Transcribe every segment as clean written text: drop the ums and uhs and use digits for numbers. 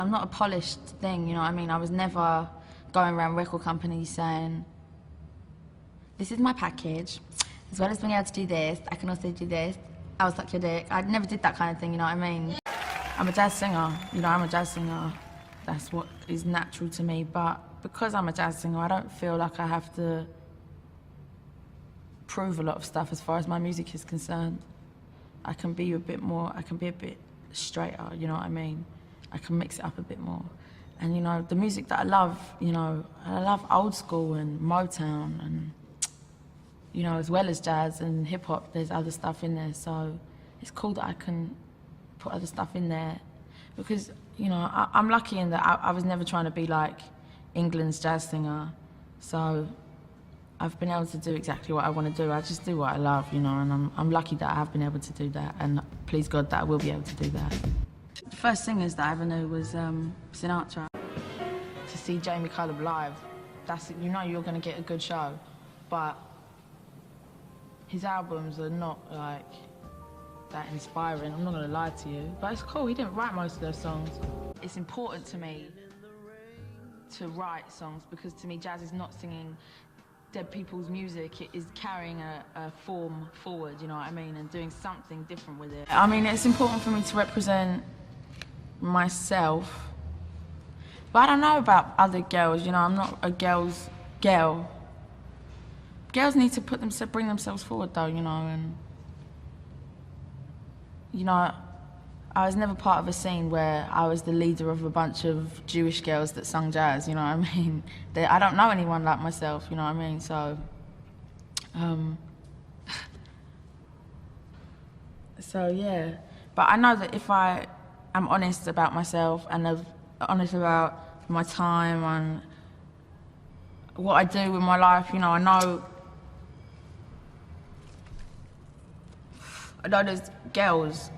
I'm not a polished thing, you know what I mean? I was never going around record companies saying, this is my package, as well as being able to do this, I can also do this, I'll suck your dick. I never did that kind of thing, you know what I mean? I'm a jazz singer, you know, I'm a jazz singer. That's what is natural to me, but because I'm a jazz singer, I don't feel like I have to prove a lot of stuff as far as my music is concerned. I can be a bit more, I can be a bit straighter, you know what I mean? I can mix it up a bit more. And you know, the music that I love, you know, I love old school and Motown and, you know, as well as jazz and hip hop, there's other stuff in there. So it's cool that I can put other stuff in there because, you know, I'm lucky in that I was never trying to be like England's jazz singer. So I've been able to do exactly what I want to do. I just do what I love, you know, and I'm lucky that I have been able to do that. And please God that I will be able to do that. The first singers that I ever knew was Sinatra. To see Jamie Cullum live, that's, you know you're going to get a good show, but his albums are not like that inspiring, I'm not going to lie to you, but it's cool, he didn't write most of those songs. It's important to me to write songs because to me jazz is not singing dead people's music, it is carrying a form forward, you know what I mean, and doing something different with it. I mean, it's important for me to represent myself, but I don't know about other girls, you know, I'm not a girl's girl. Girls need to bring themselves forward though, you know, and you know, I was never part of a scene where I was the leader of a bunch of Jewish girls that sung jazz, you know what I mean? I don't know anyone like myself, you know what I mean? So, so yeah. But I know that if I am honest about myself and honest about my time and what I do with my life, you know, I know there's girls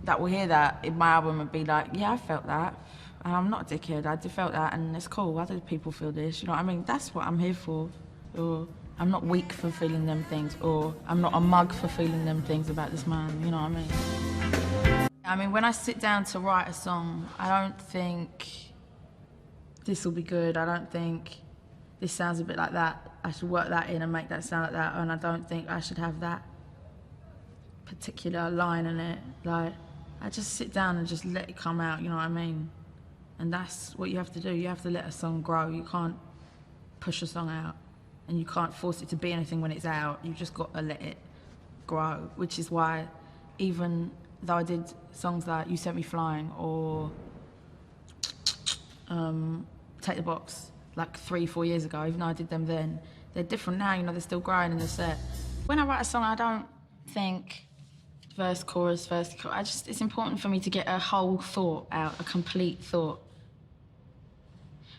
that will hear that in my album and be like, yeah, I felt that. And I'm not a dickhead, I felt that and it's cool, other people feel this, you know what I mean? That's what I'm here for. Or I'm not weak for feeling them things, or I'm not a mug for feeling them things about this man, you know what I mean? I mean, when I sit down to write a song, I don't think this will be good, I don't think this sounds a bit like that, I should work that in and make that sound like that, and I don't think I should have that particular line in it. Like, I just sit down and just let it come out, you know what I mean? And that's what you have to do. You have to let a song grow. You can't push a song out and you can't force it to be anything when it's out. You've just got to let it grow, which is why even though I did songs like You Sent Me Flying or Take the Box like 3-4 years ago, even though I did them then, they're different now, you know, they're still growing in the set. When I write a song, I don't think verse, chorus, verse, chorus. It's important for me to get a whole thought out, a complete thought.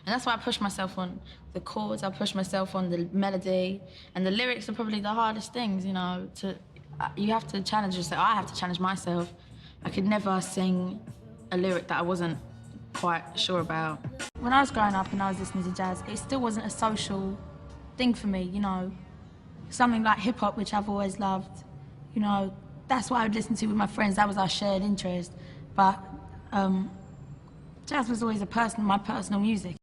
And that's why I push myself on the chords, I push myself on the melody, and the lyrics are probably the hardest things, you know, you have to challenge yourself. I have to challenge myself. I could never sing a lyric that I wasn't quite sure about. When I was growing up and I was listening to jazz, it still wasn't a social thing for me, you know. Something like hip hop, which I've always loved, you know, that's what I would listen to with my friends, that was our shared interest. But jazz was always my personal music.